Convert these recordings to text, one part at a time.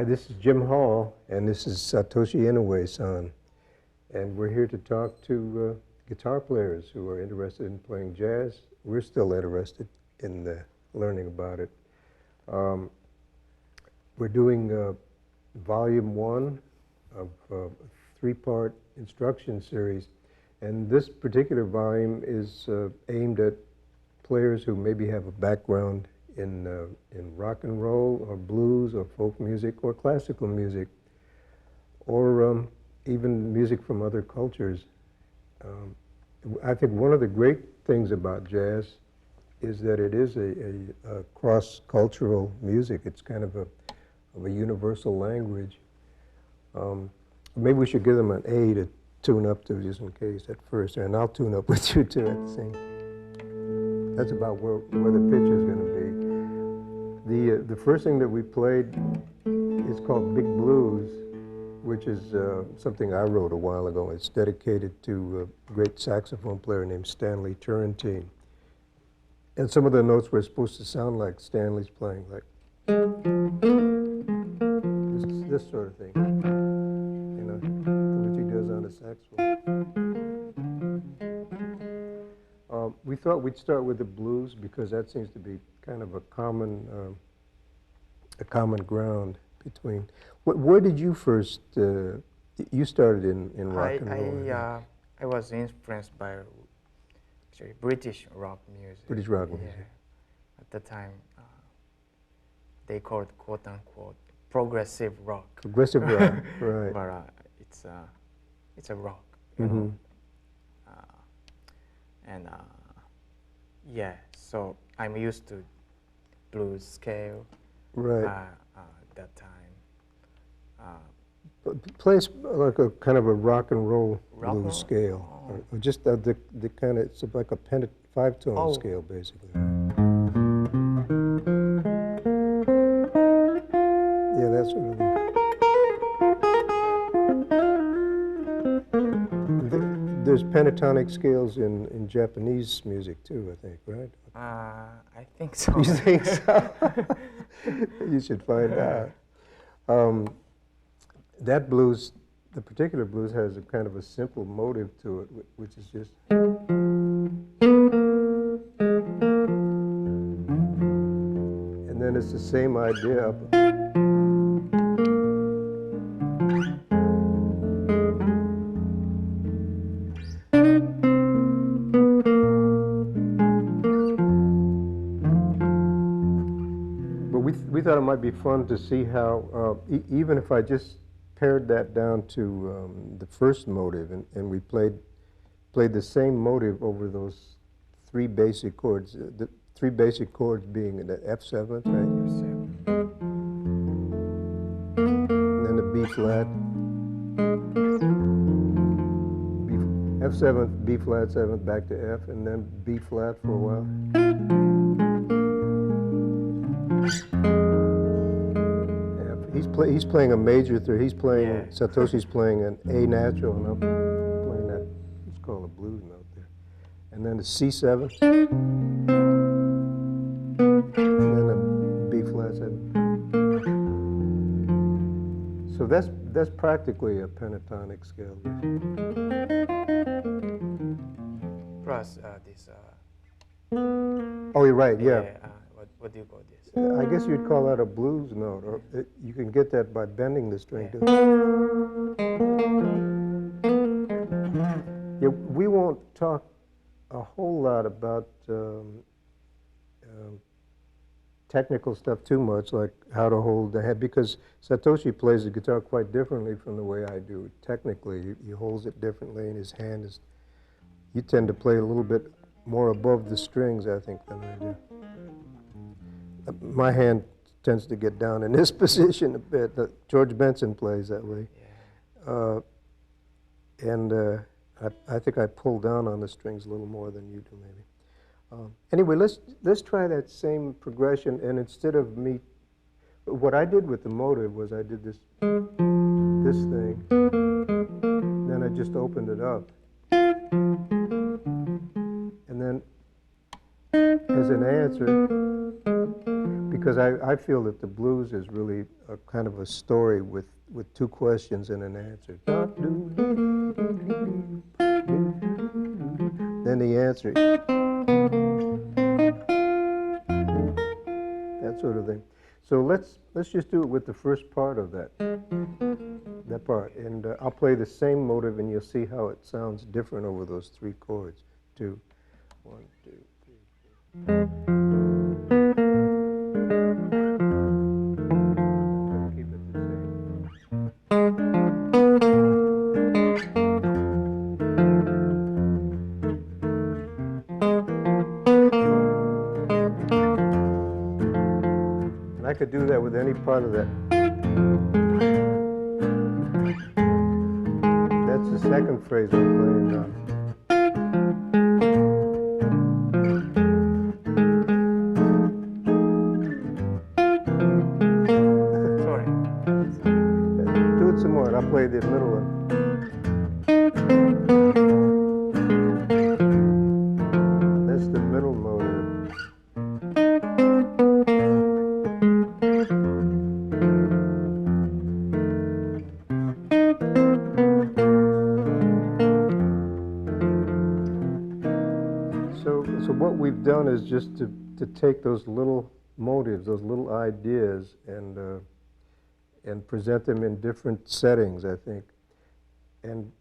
Hi, this is Jim Hall, and this is Satoshi Inoue-san. And we're here to talk to guitar players who are interested in playing jazz. We're still interested in learning about it. We're doing volume 1 of a 3-part instruction series. And this particular volume is aimed at players who maybe have a background in rock and roll or blues or folk music or classical music or even music from other cultures. I think one of the great things about jazz is that it is a cross-cultural music. It's kind of a universal language. Maybe we should give them an A to tune up to just in case at first, and I'll tune up with you too at the same. That's about where the pitch is going to be. The first thing that we played is called Big Blues, which is something I wrote a while ago. It's dedicated to a great saxophone player named Stanley Turrentine. And some of the notes were supposed to sound like Stanley's playing, like this sort of thing, you know, which he does on the saxophone. We thought we'd start with the blues because that seems to be kind of a common ground between. Where did you first? You started in rock and roll. I was influenced by actually British rock music. British rock music. At the time, they called quote unquote progressive rock. Progressive rock, right? But it's a rock, you know. And yeah, so I'm used to blues scale. Right. At that time. Plays like a kind of a rock and roll blues scale, or just the kind of, it's like a 5-tone scale basically. Yeah, that's what it is. There's pentatonic scales in Japanese music too, I think, right? I think so. You think so? You should find out. That blues, the particular blues, has a kind of a simple motive to it, which is just. And then it's the same idea up. We thought it might be fun to see how, even if I just pared that down to the first motive, and we played the same motive over those 3 basic chords, the 3 basic chords being the F7th, right? And then the B flat, F7th, B flat, 7th, back to F, and then B flat for a while. He's playing a major 3rd. He's playing, Satoshi's playing an A natural, and I'm playing that, it's called a blues note there. And then a C7, and then a B flat 7. So that's practically a pentatonic scale. Plus this. Oh, you're right, yeah. What do you call this? I guess you'd call that a blues note, or you can get that by bending the string too. Yeah, we won't talk a whole lot about technical stuff too much, like how to hold the head, because Satoshi plays the guitar quite differently from the way I do. Technically, he holds it differently, and his hand is. You tend to play a little bit more above the strings, I think, than I do. My hand tends to get down in this position a bit. George Benson plays that way. Yeah. I think I pull down on the strings a little more than you do, maybe. Anyway, let's try that same progression, and instead of me, what I did with the motive was I did this thing, then I just opened it up. And then, as an answer, because I feel that the blues is really a kind of a story with two questions and an answer. Then the answer, that sort of thing. So let's just do it with the first part of that part, and I'll play the same motive, and you'll see how it sounds different over those three chords. 2, 1, 2, 3, 4. Keep it the same. And I could do that with any part of that. That's the second phrase I'm playing now. Sorry. Do it some more, and I'll play the middle one. That's the middle motive. So what we've done is just to take those little motives, those little ideas, and present them in different settings, I think. And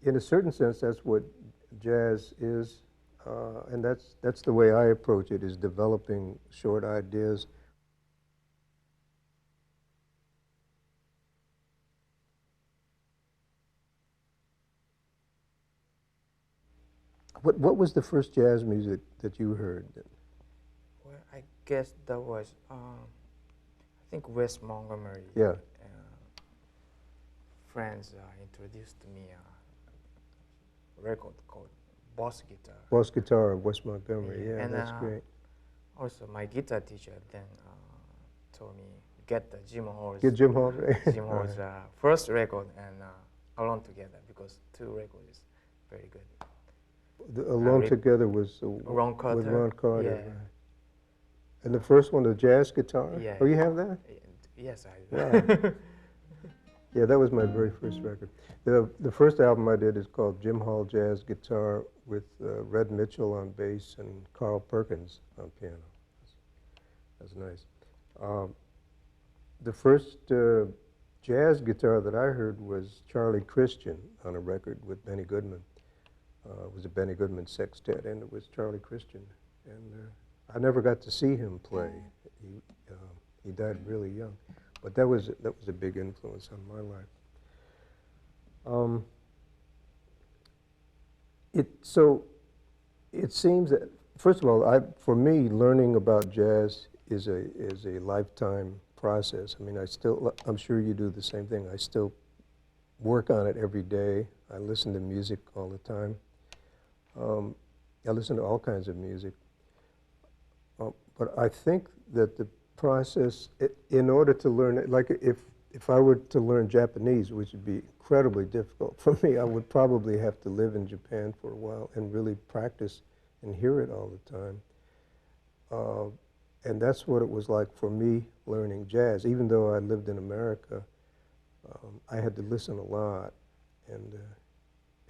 in a certain sense, that's what jazz is, and that's the way I approach it, is developing short ideas. What was the first jazz music that you heard? Well, I guess that was, I think Wes Montgomery. Yeah. Friends introduced me a record called Boss Guitar. Boss Guitar of Wes Montgomery. Yeah, and, that's great. Also, my guitar teacher then told me get the Jim Hall's. Get Jim Hall. Jim Hall's first record and Alone Together, because 2 records is very good. Alone Together was Ron Carter. with Ron Carter. Yeah. Right. And the first one, the jazz guitar? Yeah. Oh, you have that? Yes, I do. Wow. Yeah, that was my very first record. The first album I did is called Jim Hall Jazz Guitar, with Red Mitchell on bass and Carl Perkins on piano. That's nice. The first jazz guitar that I heard was Charlie Christian on a record with Benny Goodman. It was a Benny Goodman sextet, and it was Charlie Christian. And I never got to see him play. He died really young. But that was a big influence on my life. So it seems that, first of all, for me, learning about jazz is a lifetime process. I mean, I'm sure you do the same thing. I still work on it every day. I listen to music all the time. I listen to all kinds of music. But I think that the process, in order to learn it, like if I were to learn Japanese, which would be incredibly difficult for me, I would probably have to live in Japan for a while and really practice and hear it all the time. And that's what it was like for me learning jazz. Even though I lived in America, I had to listen a lot, and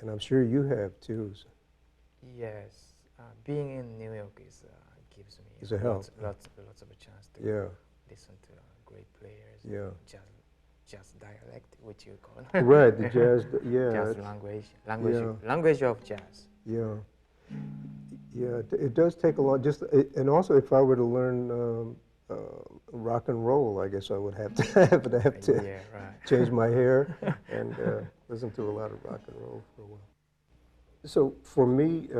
I'm sure you have too. So. Yes, being in New York gives me It's a help. lots of a chance to listen to great players. Yeah. Jazz dialect, which you call. Right, the jazz. Yeah. Jazz language of jazz. Yeah. Yeah, it does take a lot. And also, if I were to learn rock and roll, I guess I would have to Yeah, right. change my hair and listen to a lot of rock and roll for a while. So for me,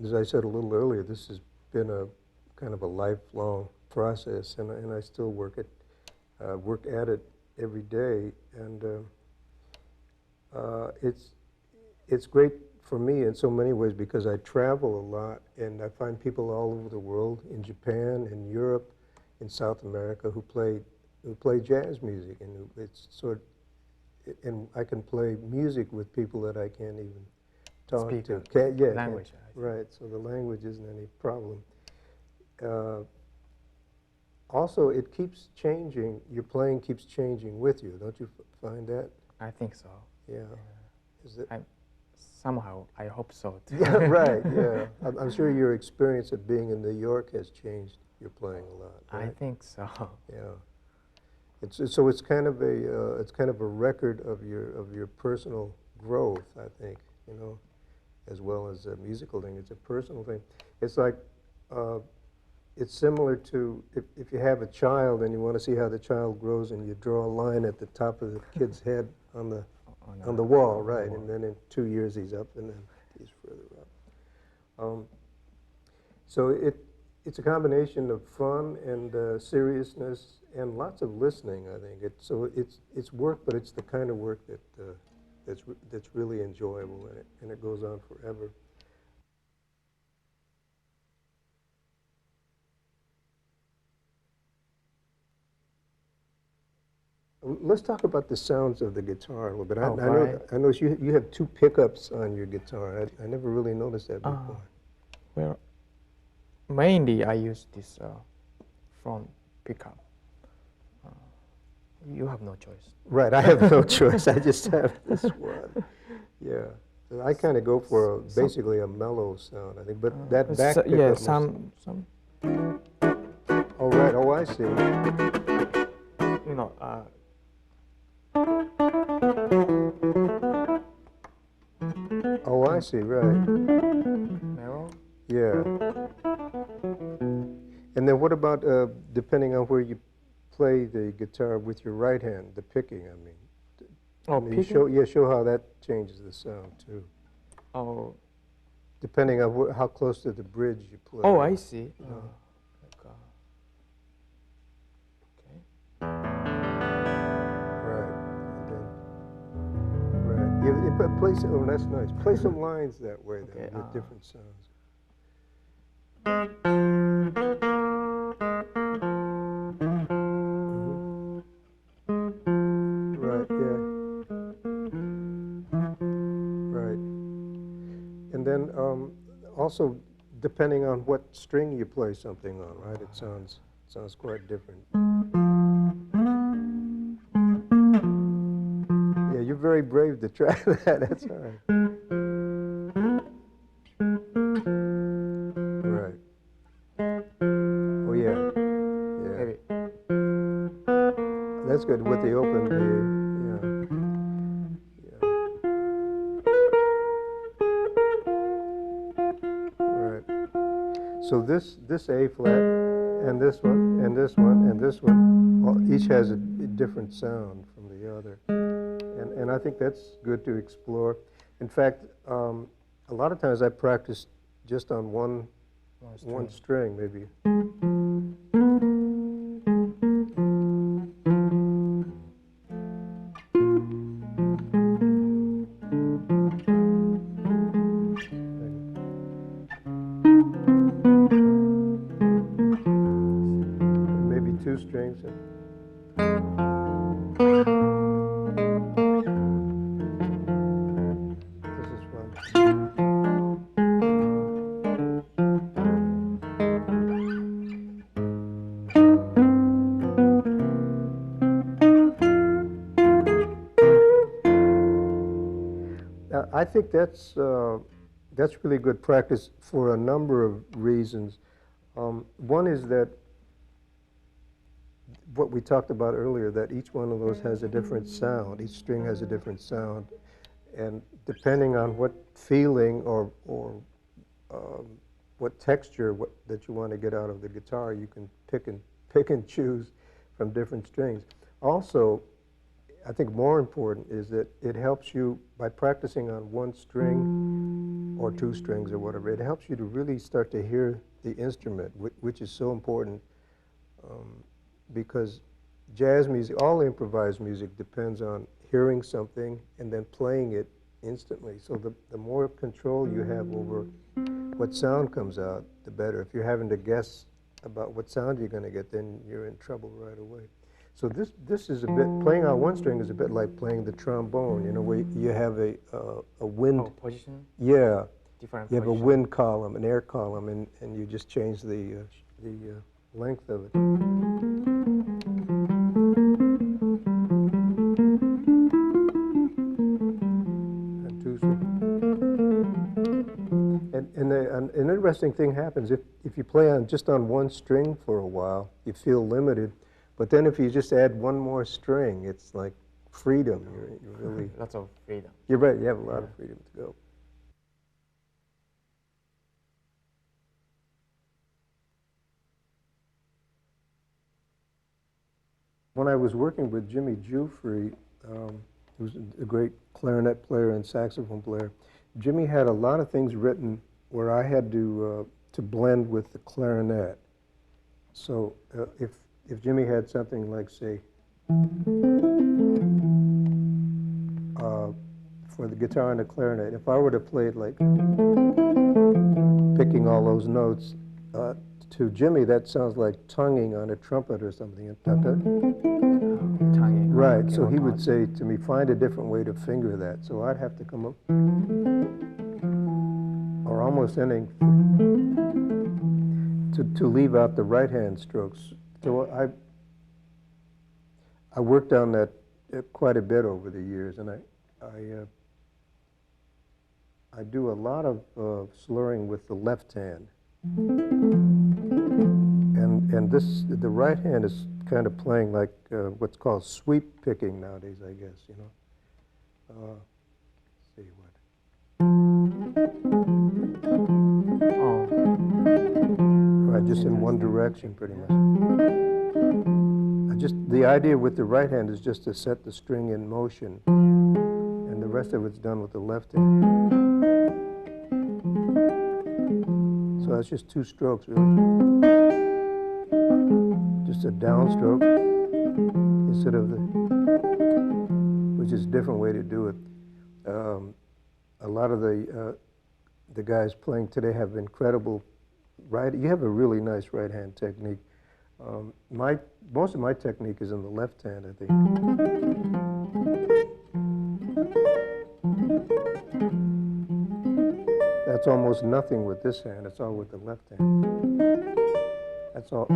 as I said a little earlier, this has been a kind of a lifelong process, and I still work at it every day, and it's great for me in so many ways because I travel a lot, and I find people all over the world, in Japan, in Europe, in South America, who play jazz music, and and I can play music with people that I can't even talk Speak to. Language. Right, so the language isn't any problem. also, it keeps changing. Your playing keeps changing with you. Don't you find that? I think so. Yeah. Is it? Somehow, I hope so too. Yeah, right, yeah. I'm sure your experience of being in New York has changed your playing a lot, right? I think so. Yeah. So it's kind of a record of your personal growth, I think, you know, as well as a musical thing. It's a personal thing. It's like, it's similar to if you have a child and you want to see how the child grows and you draw a line at the top of the kid's head on the wall, right? And then in 2 years he's up and then he's further up. So it's a combination of fun and seriousness and lots of listening, I think. So it's work, but it's the kind of work that's really enjoyable, and it goes on forever. Let's talk about the sounds of the guitar a little bit. I know you have 2 pickups on your guitar. I never really noticed that before. Well, mainly I use this front pickup. You have no choice. Right, I have no choice. I just have this one. Yeah. So I kind of go for basically a mellow sound, I think. But that back pickup. Yeah, some. Oh, right. Oh, I see. You know. Oh, I see. Right. Narrow. Yeah. And then what about depending on where you play the guitar with your right hand, the picking? I mean. Oh, picking. Show how that changes the sound too. Oh. Depending on how close to the bridge you play. Oh, I see. Play some, oh, that's nice. Play some lines that way, then, Okay, with different sounds. Right, yeah. Right. And then also, depending on what string you play something on, right, it sounds quite different. Yeah, you're very brave to try that. That's all right. Right. Oh, yeah. Yeah. Maybe. That's good with the open B. Yeah. Right. So this A flat and this one and this one and this one, each has a different sound from the other. And I think that's good to explore. In fact, a lot of times I practice just on one string, maybe. Maybe 2 strings. I think that's really good practice for a number of reasons. One is that what we talked about earlier, that each one of those has a different sound. Each string has a different sound, and depending on what feeling or what texture that you want to get out of the guitar, you can pick and choose from different strings. Also, I think more important is that it helps you, by practicing on one string or 2 strings or whatever, it helps you to really start to hear the instrument, which is so important because jazz music, all improvised music, depends on hearing something and then playing it instantly. So the more control you have over what sound comes out, the better. If you're having to guess about what sound you're going to get, then you're in trouble right away. So this is a bit, playing on one string is a bit like playing the trombone, you know, where you have a wind. Position? Yeah. Different You have a position. wind column, an air column, and you just change the length of it. an interesting thing happens. If you play on just on one string for a while, you feel limited. But then if you just add one more string, it's like freedom. You're really, Lots of freedom. you're right, you have a lot of freedom to go. When I was working with Jimmy Giuffre, who's a great clarinet player and saxophone player, Jimmy had a lot of things written where I had to blend with the clarinet. So if Jimmy had something like, say, for the guitar and the clarinet, if I were to play it like picking all those notes, to Jimmy that sounds like tonguing on a trumpet or something. Tonguing. Right, so he would say to me, find a different way to finger that. So I'd have to come up, or almost ending, to leave out the right-hand strokes. So I worked on that quite a bit over the years, and I do a lot of slurring with the left hand. And the right hand is kind of playing like what's called sweep picking nowadays, I guess, you know. Let's see what. Oh. Right, just in one direction, pretty much. The idea with the right hand is just to set the string in motion, and the rest of it's done with the left hand. So that's just two strokes, really. Just a downstroke instead of which is a different way to do it. A lot of the guys playing today have incredible you have a really nice right hand technique. Most of my technique is in the left hand, I think. That's almost nothing with this hand. It's all with the left hand. That's all.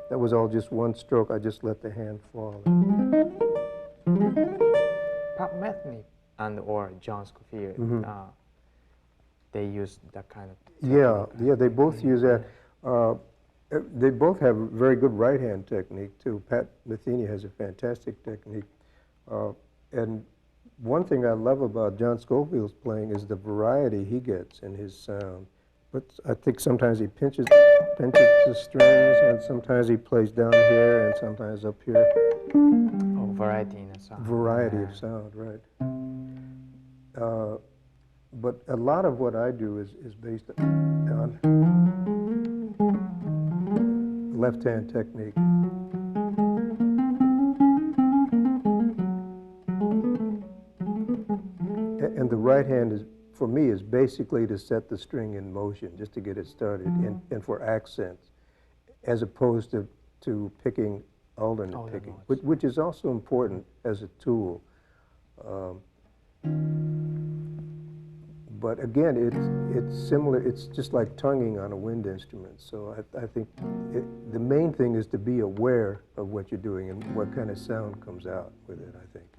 That was all just one stroke. I just let the hand fall. Pat Metheny and or John Scofield, they use that kind of technique. Yeah, they both use that. They both have very good right hand technique too. Pat Metheny has a fantastic technique. And one thing I love about John Scofield's playing is the variety he gets in his sound. But I think sometimes he pinches the strings, and sometimes he plays down here, and sometimes up here. Oh, variety in the sound. Variety of sound, right. But a lot of what I do is based on left-hand technique. And the right hand is, for me, is basically to set the string in motion, just to get it started, and for accents, as opposed to picking alternate picking, which is also important as a tool. But again, it's similar. It's just like tonguing on a wind instrument. So I think the main thing is to be aware of what you're doing and what kind of sound comes out with it, I think.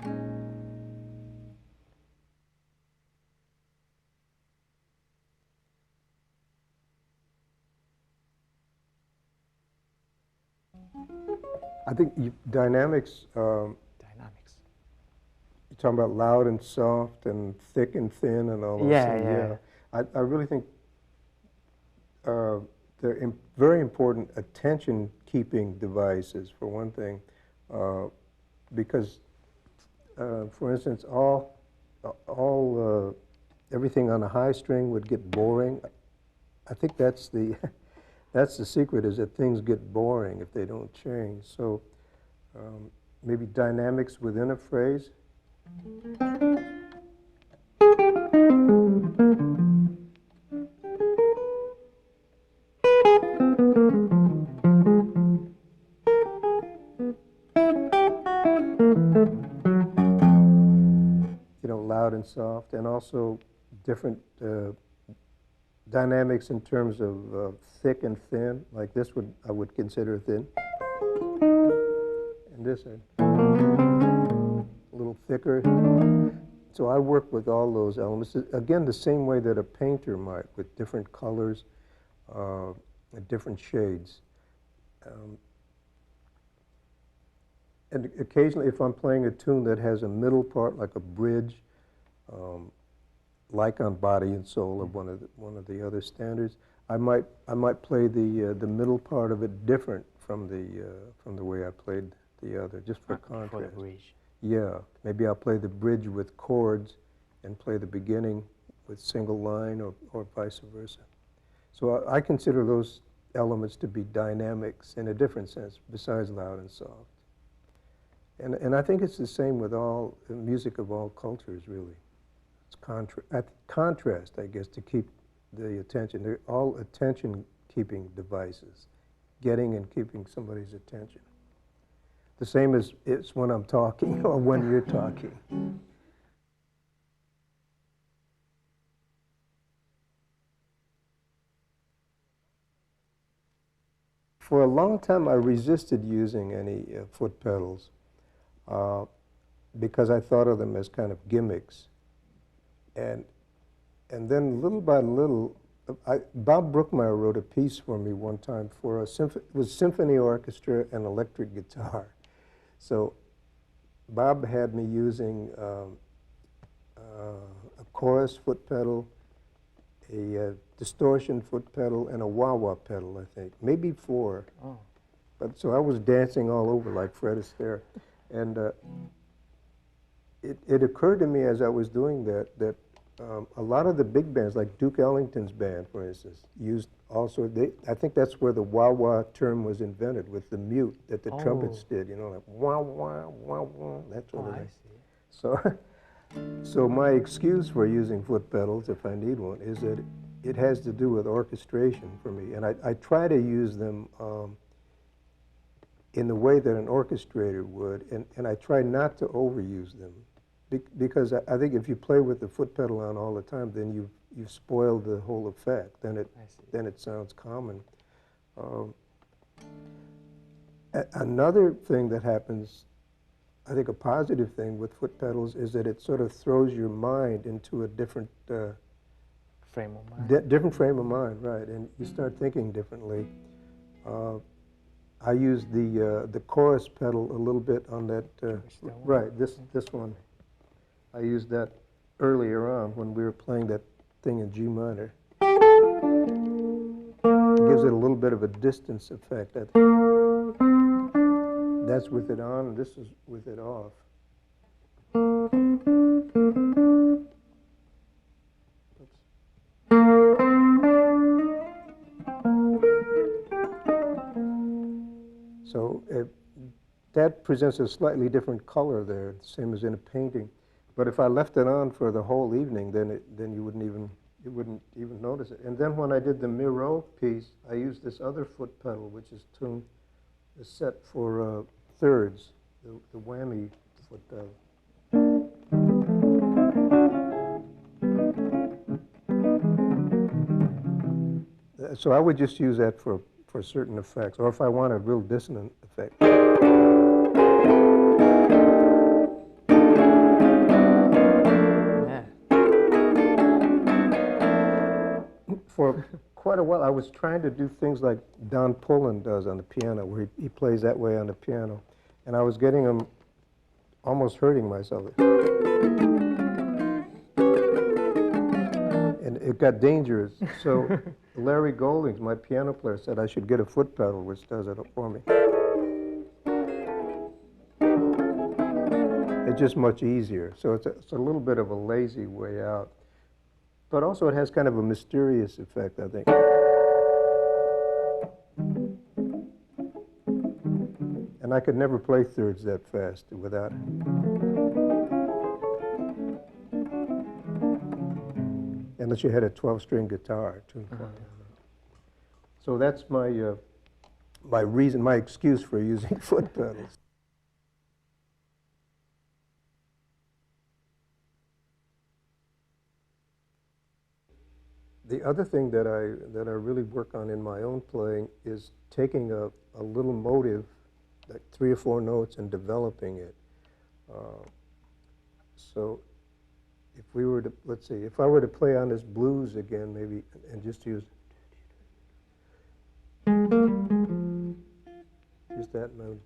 I think dynamics. Dynamics. You're talking about loud and soft and thick and thin and all those things. Yeah. I really think they're very important attention-keeping devices, for one thing, because, for instance, everything on a high string would get boring. I think that's the that's the secret, is that things get boring if they don't change. So maybe dynamics within a phrase. You know, loud and soft, and also different dynamics in terms of thick and thin. Like this I would consider thin. And this a little thicker. So I work with all those elements, again, the same way that a painter might, with different colors, and different shades. Um, and occasionally, if I'm playing a tune that has a middle part, like a bridge, um, like on Body and Soul of one of the other standards, I might play the middle part of it different from the way I played the other, just for contrast. For the bridge. Yeah, maybe I'll play the bridge with chords and play the beginning with single line, or vice versa. So I consider those elements to be dynamics in a different sense, besides loud and soft. And I think it's the same with all music of all cultures, really. It's contrast, I guess, to keep the attention. They're all attention-keeping devices, getting and keeping somebody's attention. The same as it's when I'm talking or when you're talking. For a long time, I resisted using any foot pedals uh, because I thought of them as kind of gimmicks. And then little by little, Bob Brookmeyer wrote a piece for me one time for it was symphony orchestra and electric guitar. So Bob had me using a chorus foot pedal, a distortion foot pedal, and a wah-wah pedal, I think. Maybe 4. Oh. But so I was dancing all over like Fred Astaire. And it occurred to me as I was doing that a lot of the big bands, like Duke Ellington's band, for instance, used also, I think that's where the wah-wah term was invented, with the mute that the trumpets did, you know, like wah-wah, wah-wah, that sort of thing. I see. So my excuse for using foot pedals, if I need one, is that it has to do with orchestration for me. And I try to use them in the way that an orchestrator would, and I try not to overuse them. Because I think if you play with the foot pedal on all the time, then you've spoiled the whole effect. Then it sounds common. Another thing that happens, I think a positive thing with foot pedals, is that it sort of throws your mind into a different Frame of mind. different frame of mind, right? And you start thinking differently. I use the chorus pedal a little bit on that. Right, this one. I used that earlier on when we were playing that thing in G minor. It gives it a little bit of a distance effect. That's with it on, and this is with it off. So that presents a slightly different color there, same as in a painting. But if I left it on for the whole evening, then you wouldn't even notice it. And then when I did the Miro piece, I used this other foot pedal, which is set for thirds, the whammy foot pedal. So I would just use that for certain effects, or if I want a real dissonant effect. For quite a while, I was trying to do things like Don Pullen does on the piano, where he plays that way on the piano. And I was getting him, almost hurting myself. And it got dangerous. So Larry Goldings, my piano player, said I should get a foot pedal, which does it for me. It's just much easier. So it's a little bit of a lazy way out. But also it has kind of a mysterious effect, I think. And I could never play thirds that fast without it. Unless you had a 12-string guitar. So that's my reason, my excuse for using foot pedals. The other thing that I really work on in my own playing is taking a little motive, like 3 or 4 notes, and developing it. So if we were to, let's see, if I were to play on this blues again, maybe, and just use that mode.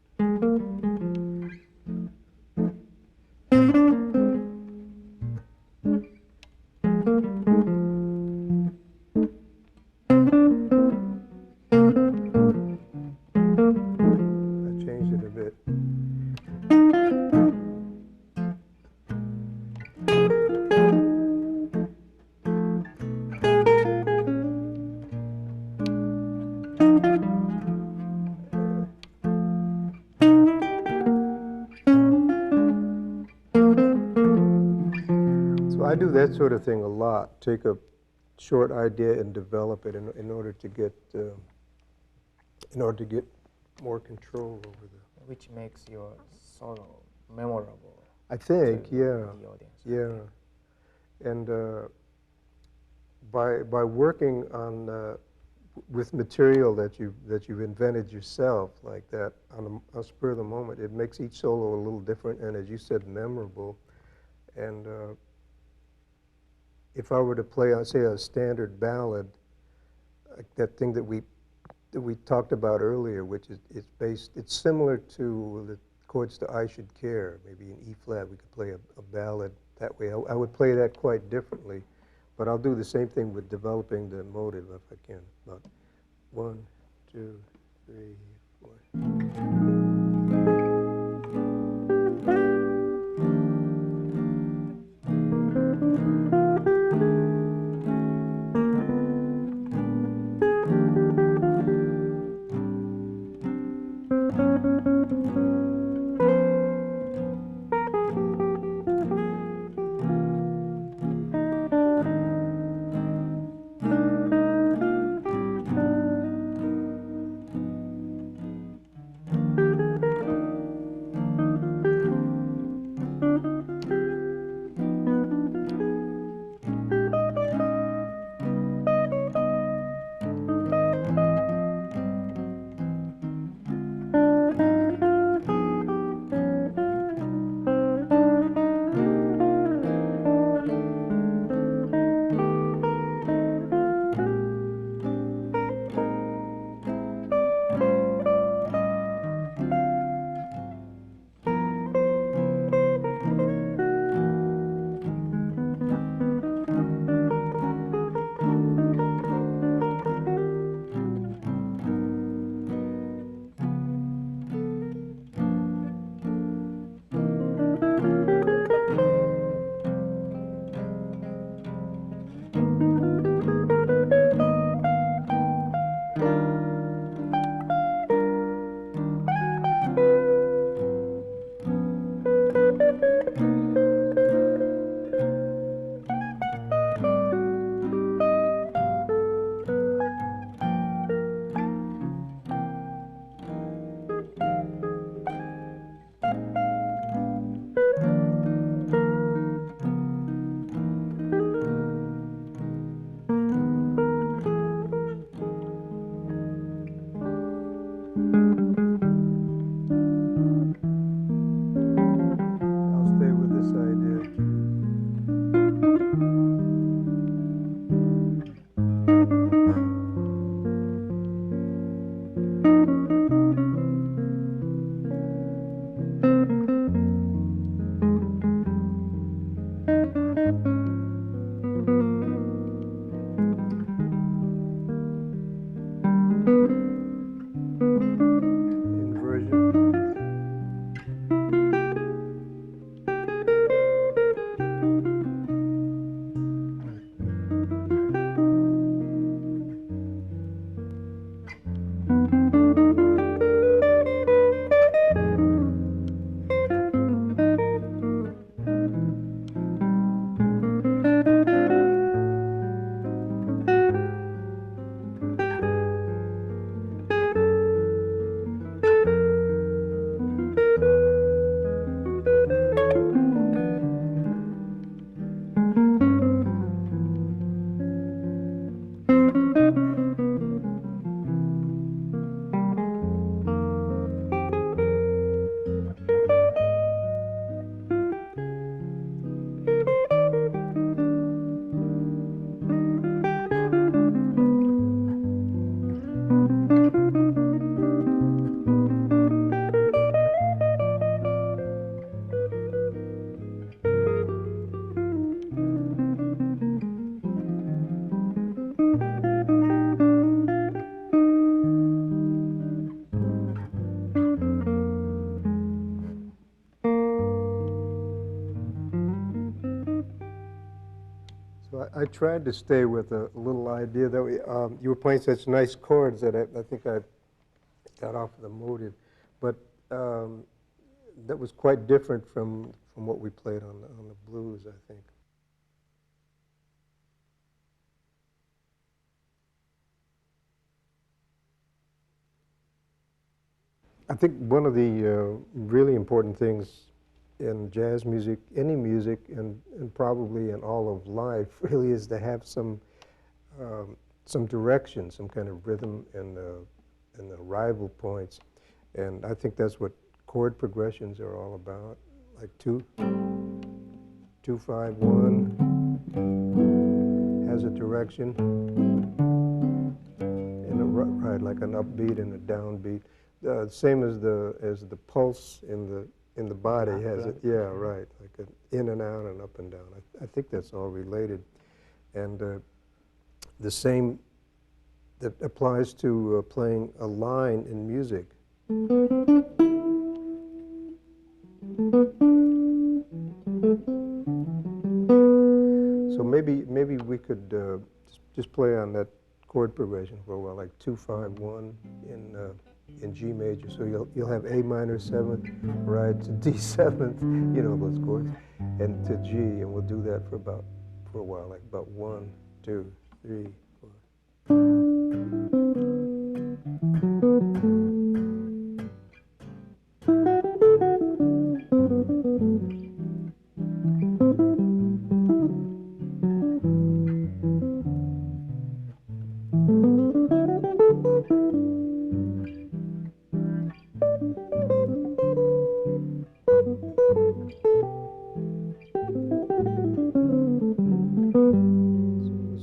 I changed it a bit. So I do that sort of thing a lot. Take a short idea and develop it in order to get more control over the. Which makes your solo memorable. I think, to yeah, the audience. yeah, and by working on with material that you've invented yourself like that on a spur of the moment, it makes each solo a little different and, as you said, memorable. And if I were to play, say, a standard ballad, like that thing that we talked about earlier, which is it's similar to the chords to I Should Care, maybe in E flat, we could play a ballad that way. I would play that quite differently, but I'll do the same thing with developing the motive if I can. About 1, 2, 3, 4. tried to stay with a little idea that you were playing such nice chords that I think I got off of the motive, but that was quite different from what we played on the blues, I think. I think one of the really important things in jazz music, any music, and probably in all of life, really is to have some direction, some kind of rhythm and arrival points. And I think that's what chord progressions are all about, like 2-5-1 has a direction, and right, like an upbeat and a downbeat. Same as the pulse in the body has it. Yeah, right, like an in and out and up and down. I think that's all related, and the same that applies to playing a line in music. So maybe we could just play on that chord progression for a while, like 2-5-1 in G major. So you'll have A minor 7th, right, to D 7th, you know those chords, and to G, and we'll do that for a while, like about 1, 2, 3, 4.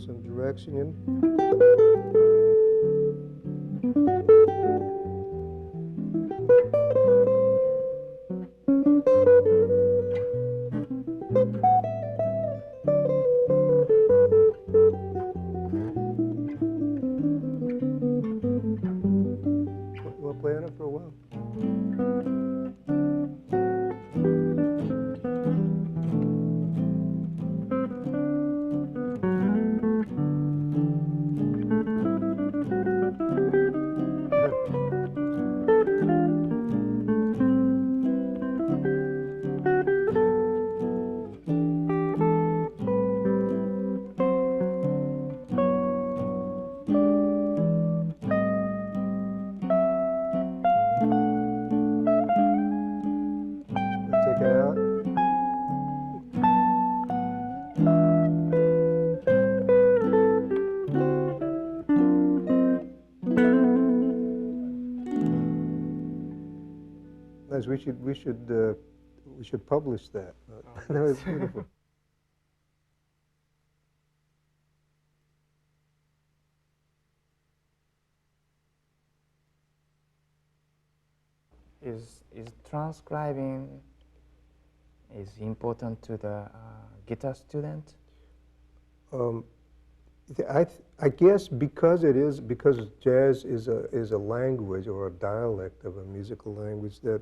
Some direction in. We'll play on it for a while. Take it out. Nice. We should publish that. That was beautiful. Is transcribing is important to the guitar student? I guess because jazz is a language or a dialect of a musical language, that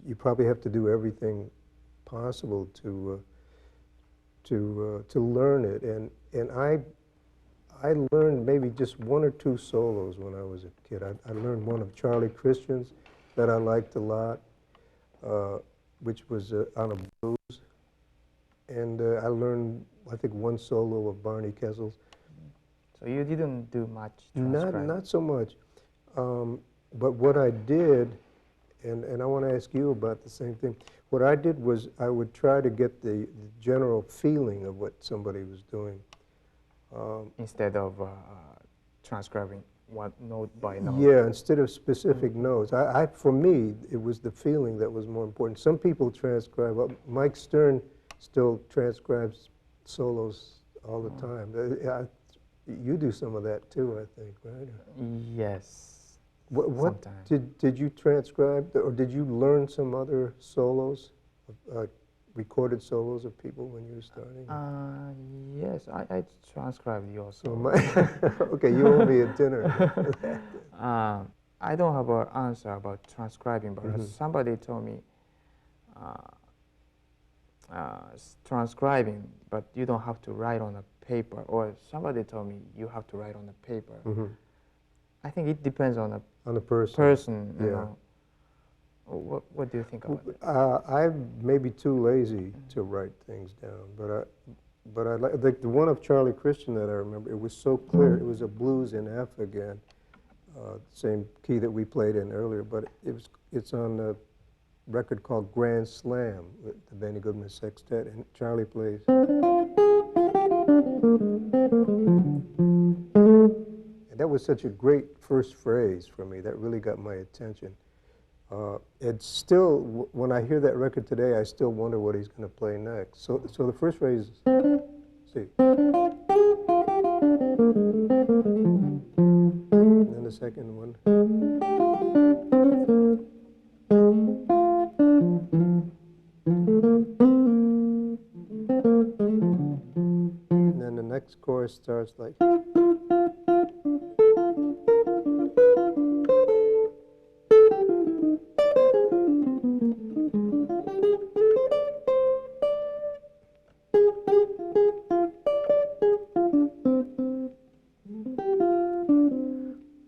you probably have to do everything possible to learn it. And I learned maybe just 1 or 2 solos when I was a kid. I learned one of Charlie Christian's that I liked a lot, which was on a blues. And I learned, I think, 1 solo of Barney Kessel's. So you didn't do much transcribing? Not so much. But what I did, and I want to ask you about the same thing, what I did was I would try to get the general feeling of what somebody was doing. Instead of transcribing one note by note? Yeah, instead of specific notes. For me, it was the feeling that was more important. Some people transcribe, Mike Stern still transcribes solos all the time. You do some of that too, I think, right? Yes. What did you transcribe, or did you learn some other solos, recorded solos of people when you were starting? Yes, I transcribed your solo. Okay, you owe me a dinner. I don't have an answer about transcribing, but somebody told me transcribing, but you don't have to write on a paper, or somebody told me you have to write on the paper. Mhm. I think it depends on the On the person. person. You Yeah. know. What do you think about it? I'm maybe too lazy to write things down, but I like the one of Charlie Christian that I remember. It was so clear. It was a blues in F again, same key that we played in earlier. But it's on a record called Grand Slam with the Benny Goodman Sextet, and Charlie plays. And that was such a great first phrase for me. That really got my attention. It's still, when I hear that record today, I still wonder what he's going to play next. So the first phrase, see. And then the second one. And then the next chorus starts like.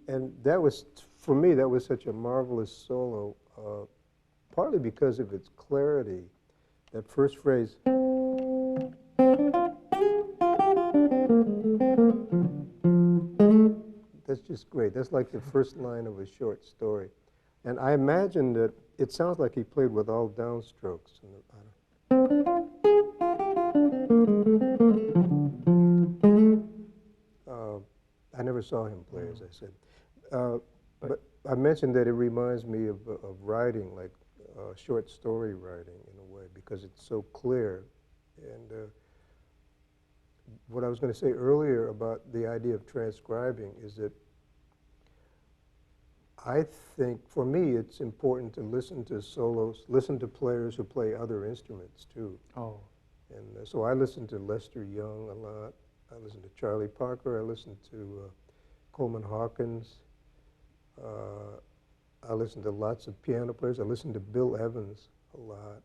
And that was, for me, that was such a marvelous solo, partly because of its clarity. That first phrase. That's just great. That's like the first line of a short story. And I imagine that it sounds like he played with all downstrokes. I never saw him play, as I said. But I mentioned that it reminds me of writing, like short story writing in a way, because it's so clear. And what I was going to say earlier about the idea of transcribing is that I think, for me, it's important to listen to solos, listen to players who play other instruments, too. Oh. And so I listen to Lester Young a lot. I listen to Charlie Parker. I listen to Coleman Hawkins. I listen to lots of piano players. I listen to Bill Evans a lot.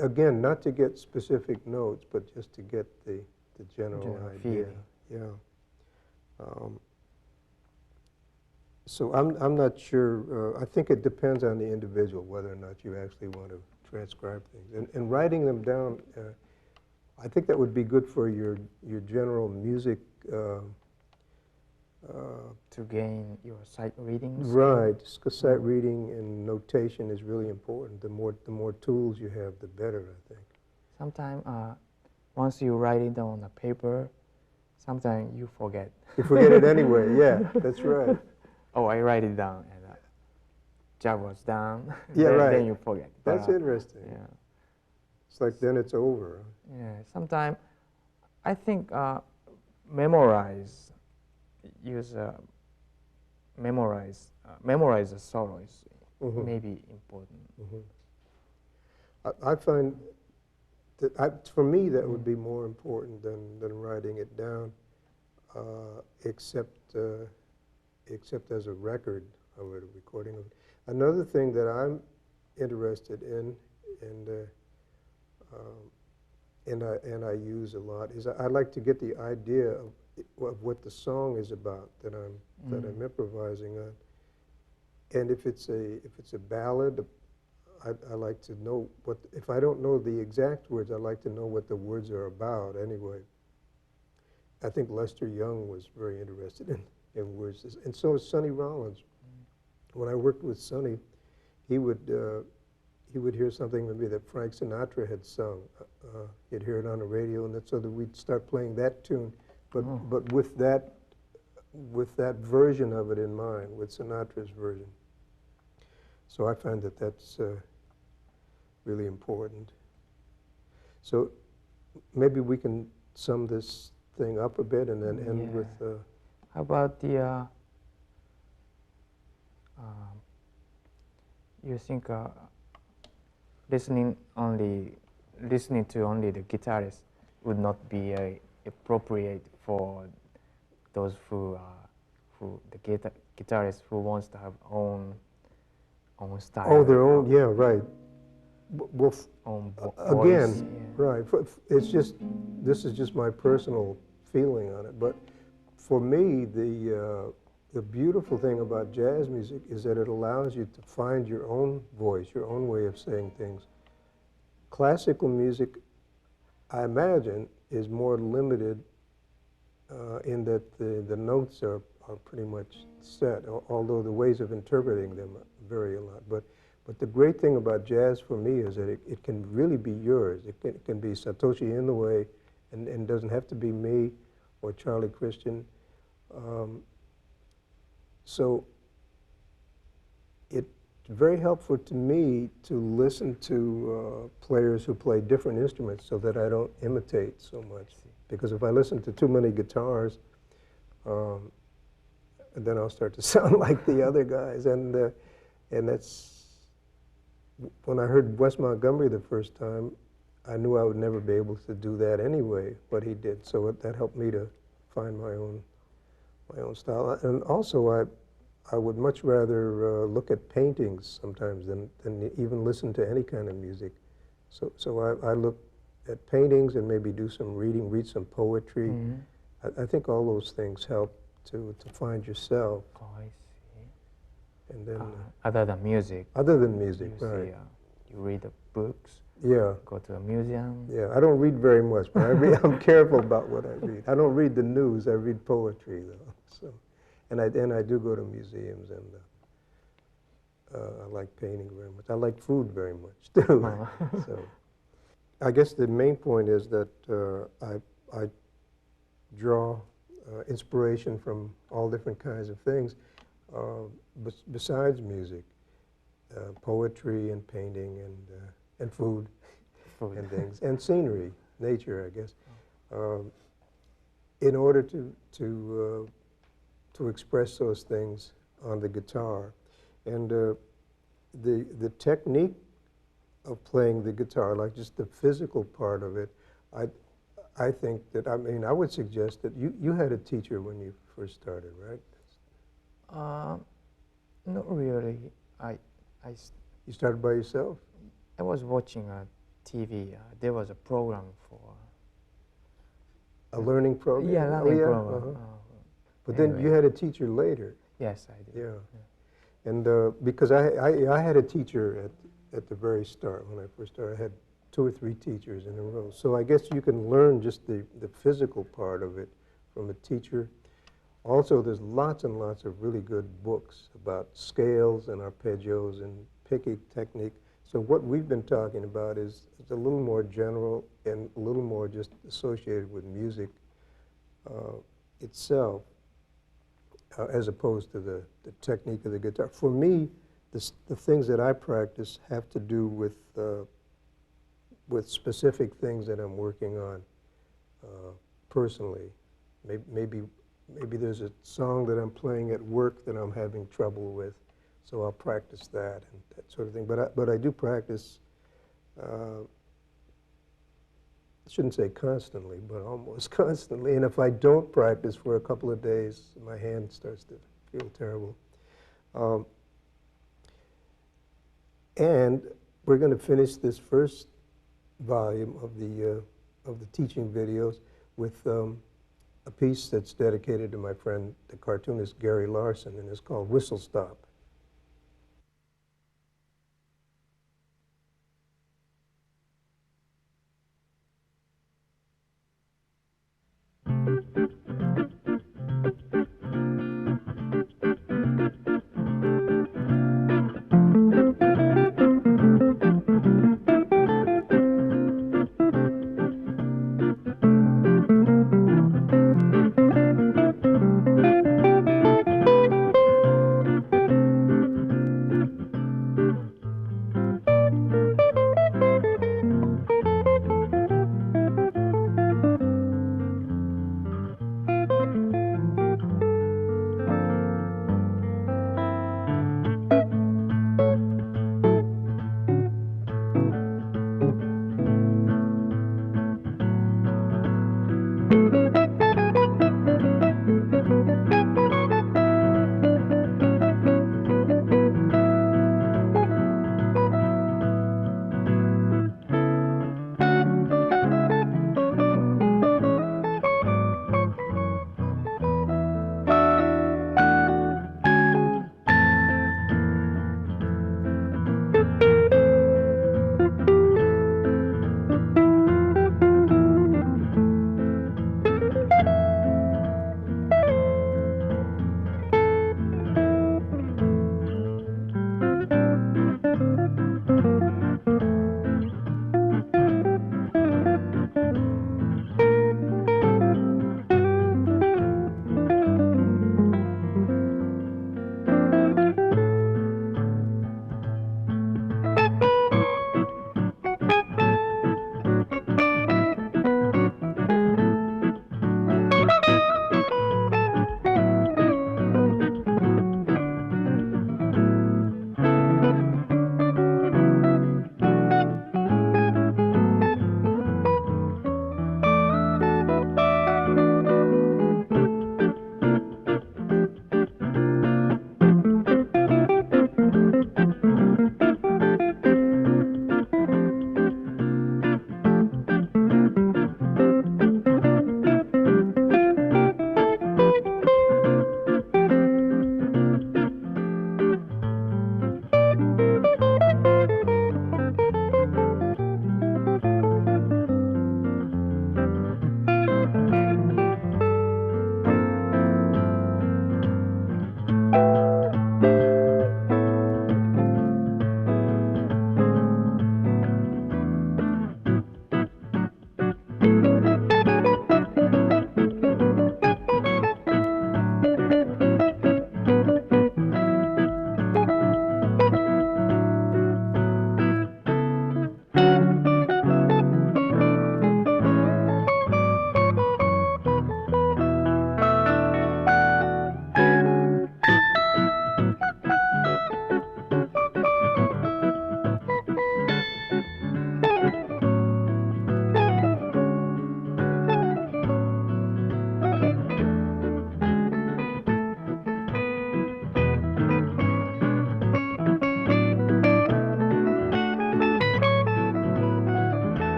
Again, not to get specific notes, but just to get the general idea. Feeling. Yeah. So I'm not sure. I think it depends on the individual whether or not you actually want to transcribe things. And writing them down, I think that would be good for your general music. To gain your sight reading skill. Right, sight reading and notation is really important. The more tools you have, the better, I think. Sometimes, once you write it down on a paper, sometimes you forget. You forget it anyway. Yeah, that's right. Oh, I write it down, and job was done. Yeah, then, right. Then you forget. That's interesting. Yeah. It's like then it's over. Yeah. Sometimes, I think memorize a solo is maybe important. I find that for me that would be more important than writing it down, except as a record of it, a recording of it. Another thing that I'm interested in, and I use a lot, is I like to get the idea of what the song is about that I'm improvising on. And if it's a ballad, I like to know what, if I don't know the exact words, I like to know what the words are about anyway. I think Lester Young was very interested in words, and so is Sonny Rollins. When I worked with Sonny, he would hear something maybe that Frank Sinatra had sung. He'd hear it on the radio, and so that we'd start playing that tune, but with that version of it in mind, with Sinatra's version. So I find that that's really important. So maybe we can sum this thing up a bit and then end with. How about the? You think listening to only the guitarist would not be appropriate for those who the guitarist who wants to have own style. Oh, their own, yeah, right. well, own again, voice. right. It's just, this is just my personal feeling on it. But for me, the beautiful thing about jazz music is that it allows you to find your own voice, your own way of saying things. Classical music, I imagine, is more limited in that the notes are pretty much set, although the ways of interpreting them vary a lot. But the great thing about jazz for me is that it can really be yours. It can be Satoshi Inoue, and doesn't have to be me or Charlie Christian. So it's very helpful to me to listen to players who play different instruments so that I don't imitate so much. Because if I listen to too many guitars, then I'll start to sound like the other guys. And that's, when I heard Wes Montgomery the first time, I knew I would never be able to do that anyway, what he did. So that helped me to find my own style. And also, I would much rather look at paintings sometimes than even listen to any kind of music. So I look at paintings and maybe do some reading, read some poetry. Mm-hmm. I think all those things help to find yourself. Oh, I see. And then other than music. Other than music, you right? See, you read the books. Yeah. Go to a museum. Yeah, I don't read very much, but I'm careful about what I read. I don't read the news. I read poetry, though. So, and I do go to museums, and I like painting very much. I like food very much too. So, I guess the main point is that I draw inspiration from all different kinds of things, besides music, poetry and painting and food. And things, and scenery, nature, I guess, in order to express those things on the guitar. And the technique of playing the guitar, like just the physical part of it, I think that, I mean, I would suggest that you had a teacher when you first started, right? Not really. You started by yourself? I was watching a TV. There was a program for a learning program. Yeah, learning program. Uh-huh. But anyway, then you had a teacher later. Yes, I did. Yeah. And because I had a teacher at the very start when I first started. I had 2 or 3 teachers in a row. So I guess you can learn just the physical part of it from a teacher. Also, there's lots and lots of really good books about scales and arpeggios and picking technique. So what we've been talking about is a little more general and a little more just associated with music itself, as opposed to the technique of the guitar. For me, the things that I practice have to do with specific things that I'm working on personally. Maybe there's a song that I'm playing at work that I'm having trouble with. So I'll practice that and that sort of thing. But I do practice, I shouldn't say constantly, but almost constantly. And if I don't practice for a couple of days, my hand starts to feel terrible. And we're going to finish this first volume of the teaching videos with a piece that's dedicated to my friend, the cartoonist Gary Larson, and it's called Whistle Stop.